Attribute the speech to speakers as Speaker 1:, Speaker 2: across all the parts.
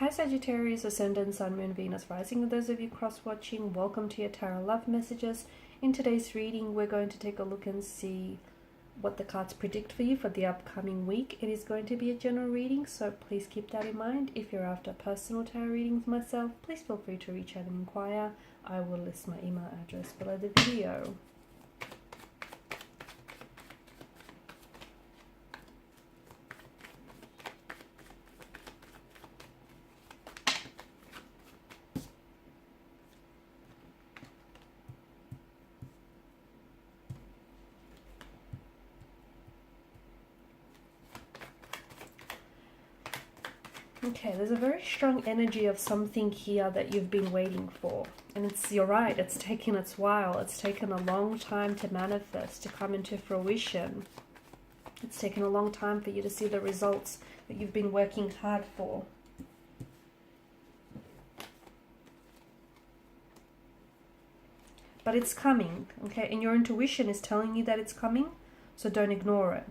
Speaker 1: Hi Sagittarius, Ascendant, Sun, Moon, Venus, Rising. And those of you cross-watching, welcome to your Tarot Love Messages. In today's reading, we're going to take a look and see what the cards predict for you for the upcoming week. It is going to be a general reading, so please keep that in mind. If you're after personal tarot readings myself, please feel free to reach out and inquire. I will list my email address below the video. Okay, there's a very strong energy of something here that you've been waiting for. And you're right, it's taken its while. It's taken a long time to manifest, to come into fruition. It's taken a long time for you to see the results that you've been working hard for. But it's coming, okay? And your intuition is telling you that it's coming. So don't ignore it.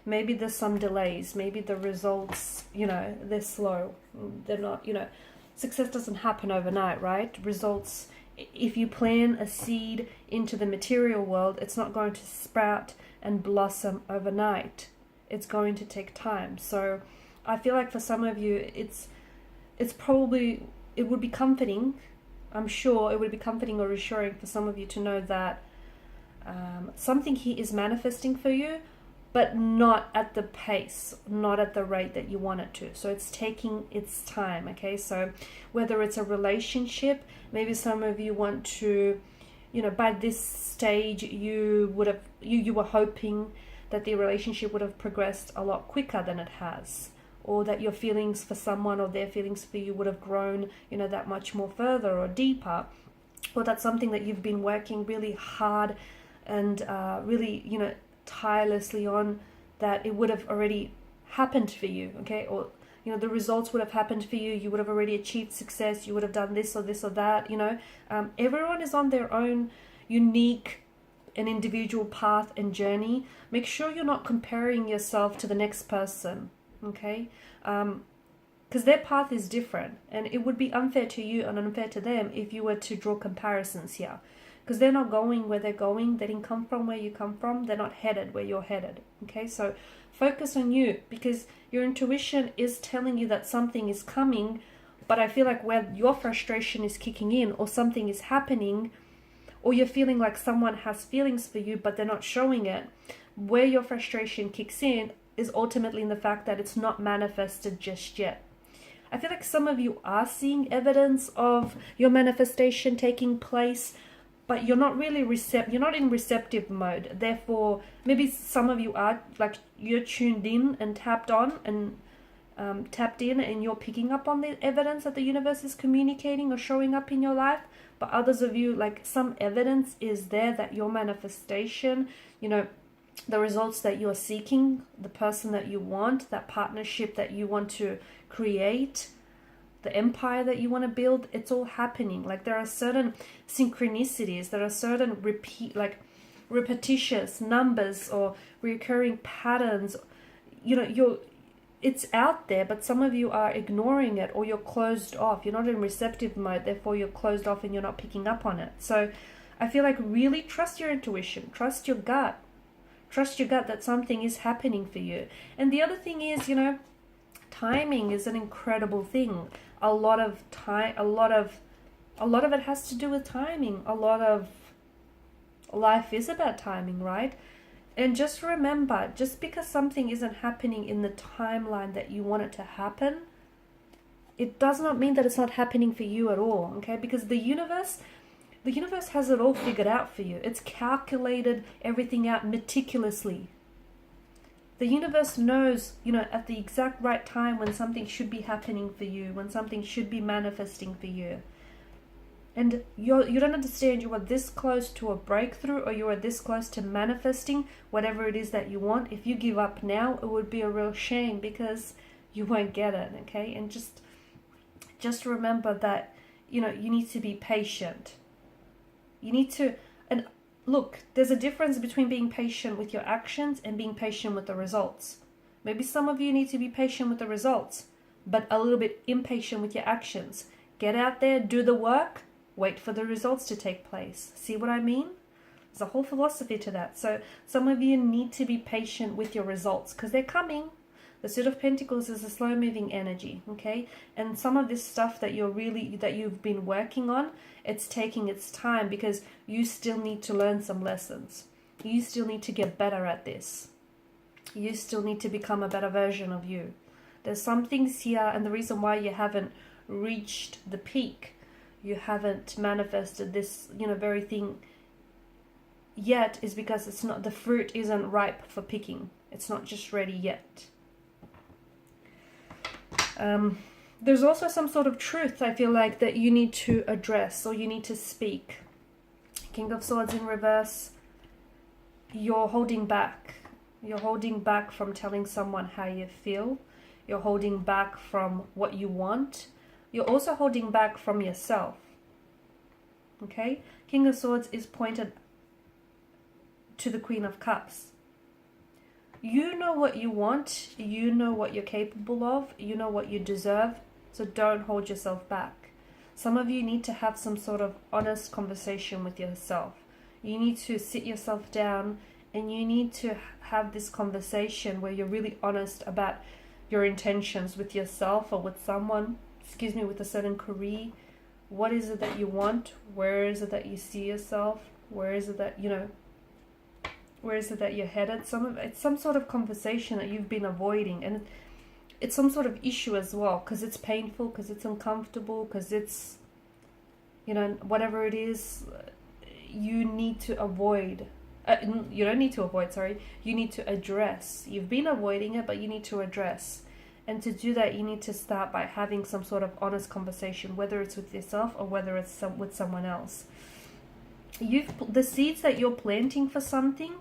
Speaker 1: Maybe there's some delays. Maybe the results, they're slow. They're not, success doesn't happen overnight, right? Results, if you plant a seed into the material world, it's not going to sprout and blossom overnight. It's going to take time. So I feel like for some of you, it's probably, it would be comforting. I'm sure it would be comforting or reassuring for some of you to know that something here is manifesting for you, but not at the pace, not at the rate that you want it to. So it's taking its time, okay? So whether it's a relationship, maybe some of you want to, by this stage you were hoping that the relationship would have progressed a lot quicker than it has, or that your feelings for someone or their feelings for you would have grown, that much more further or deeper, or that's something that you've been working really hard and really, tirelessly on, that it would have already happened for you, okay? Or, the results would have happened for you. You would have already achieved success. You would have done this or this or that, Everyone is on their own unique and individual path and journey. Make sure you're not comparing yourself to the next person, okay? Because their path is different, and it would be unfair to you and unfair to them if you were to draw comparisons here. Because they're not going where they're going. They didn't come from where you come from. They're not headed where you're headed. Okay, so focus on you, because your intuition is telling you that something is coming. But I feel like where your frustration is kicking in, or something is happening, or you're feeling like someone has feelings for you but they're not showing it, where your frustration kicks in is ultimately in the fact that it's not manifested just yet. I feel like some of you are seeing evidence of your manifestation taking place, but you're not really you're not in receptive mode. Therefore, maybe some of you are, like, you're tuned in and tapped on and tapped in, and you're picking up on the evidence that the universe is communicating or showing up in your life. But others of you, like, some evidence is there that your manifestation, the results that you're seeking, the person that you want, that partnership that you want to create, the empire that you want to build, it's all happening. Like, there are certain synchronicities, there are certain repetitious numbers or recurring patterns. It's out there, but some of you are ignoring it, or you're closed off. You're not in receptive mode, therefore you're closed off and you're not picking up on it. So I feel like really trust your intuition, trust your gut. Trust your gut that something is happening for you. And the other thing is, timing is an incredible thing. A lot of it has to do with timing. A lot of life is about timing, right? And just remember, just because something isn't happening in the timeline that you want it to happen, it does not mean that it's not happening for you at all, okay? Because the universe has it all figured out for you. It's calculated everything out meticulously. The universe knows, at the exact right time when something should be happening for you, when something should be manifesting for you. And you don't understand, you are this close to a breakthrough, or you are this close to manifesting whatever it is that you want. If you give up now, it would be a real shame, because you won't get it, okay? And just remember that, you need to be patient. You need to, and look, there's a difference between being patient with your actions and being patient with the results. Maybe some of you need to be patient with the results, but a little bit impatient with your actions. Get out there, do the work, wait for the results to take place. See what I mean? There's a whole philosophy to that. So some of you need to be patient with your results because they're coming. The Suit of Pentacles is a slow moving energy, okay? And some of this stuff that you've been working on, it's taking its time because you still need to learn some lessons. You still need to get better at this. You still need to become a better version of you. There's some things here, and the reason why you haven't reached the peak, you haven't manifested this, very thing yet, is because the fruit isn't ripe for picking. It's not just ready yet. There's also some sort of truth, I feel like, that you need to address or you need to speak. King of Swords in reverse, you're holding back. You're holding back from telling someone how you feel. You're holding back from what you want. You're also holding back from yourself. Okay? King of Swords is pointed to the Queen of Cups. You know what you want. You know what you're capable of. You know what you deserve. So don't hold yourself back. Some of you need to have some sort of honest conversation with yourself. You need to sit yourself down and you need to have this conversation where you're really honest about your intentions with yourself or with someone, with a certain career. What is it that you want? Where is it that you see yourself? Where is it that, where is it that you're headed? It's some sort of conversation that you've been avoiding, and it's some sort of issue as well, because it's painful, because it's uncomfortable, because it's, whatever it is, you need to avoid. You don't need to avoid, sorry. You need to address. You've been avoiding it, but you need to address. And to do that, you need to start by having some sort of honest conversation, whether it's with yourself or whether it's with someone else. The seeds that you're planting for something,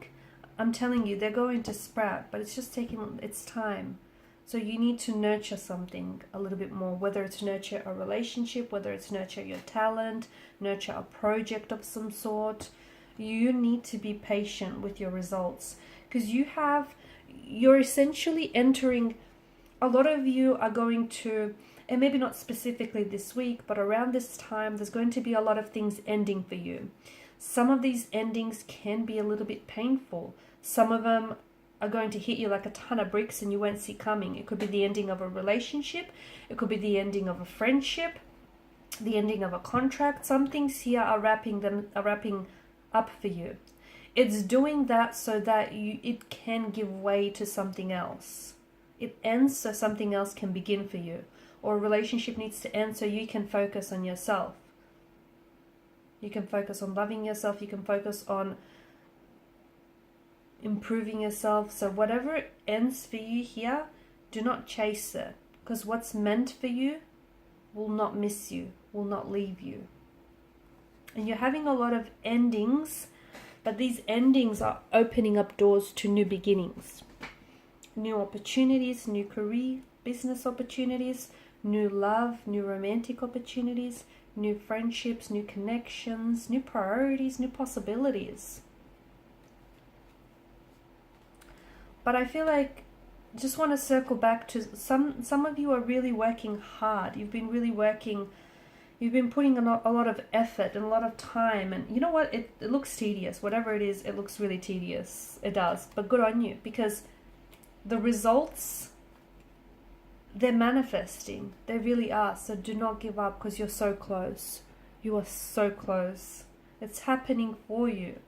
Speaker 1: I'm telling you, they're going to sprout, but it's just taking its time. So you need to nurture something a little bit more, whether it's nurture a relationship, whether it's nurture your talent, nurture a project of some sort. You need to be patient with your results because you're essentially entering, a lot of you are going to, and maybe not specifically this week, but around this time, there's going to be a lot of things ending for you. Some of these endings can be a little bit painful. Some of them are going to hit you like a ton of bricks and you won't see coming. It could be the ending of a relationship. It could be the ending of a friendship, the ending of a contract. Some things here are wrapping up for you. It's doing that so that it can give way to something else. It ends so something else can begin for you. Or a relationship needs to end so you can focus on yourself. You can focus on loving yourself. You can focus on improving yourself. So whatever ends for you here, do not chase it. Because what's meant for you will not miss you, will not leave you. And you're having a lot of endings, but these endings are opening up doors to new beginnings. New opportunities, new career, business opportunities, new love, new romantic opportunities, new friendships, new connections, new priorities, new possibilities. But I feel like just want to circle back to some of you are really working hard. You've been really working. You've been putting a lot of effort and a lot of time. And you know what? It looks tedious. Whatever it is, it looks really tedious. It does. But good on you, because the results, they're manifesting. They really are. So do not give up, because you're so close. You are so close. It's happening for you.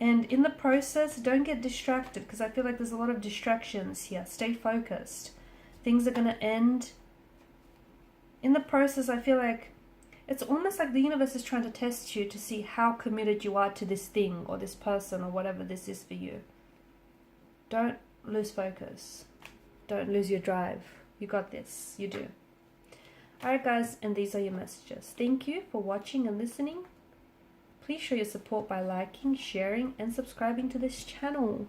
Speaker 1: And in the process, don't get distracted, because I feel like there's a lot of distractions here. Stay focused. Things are going to end. In the process, I feel like it's almost like the universe is trying to test you to see how committed you are to this thing or this person or whatever this is for you. Don't lose focus. Don't lose your drive. You got this. You do. Alright guys, and these are your messages. Thank you for watching and listening. Please show your support by liking, sharing, and subscribing to this channel.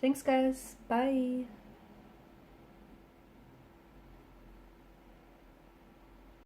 Speaker 1: Thanks guys. Bye.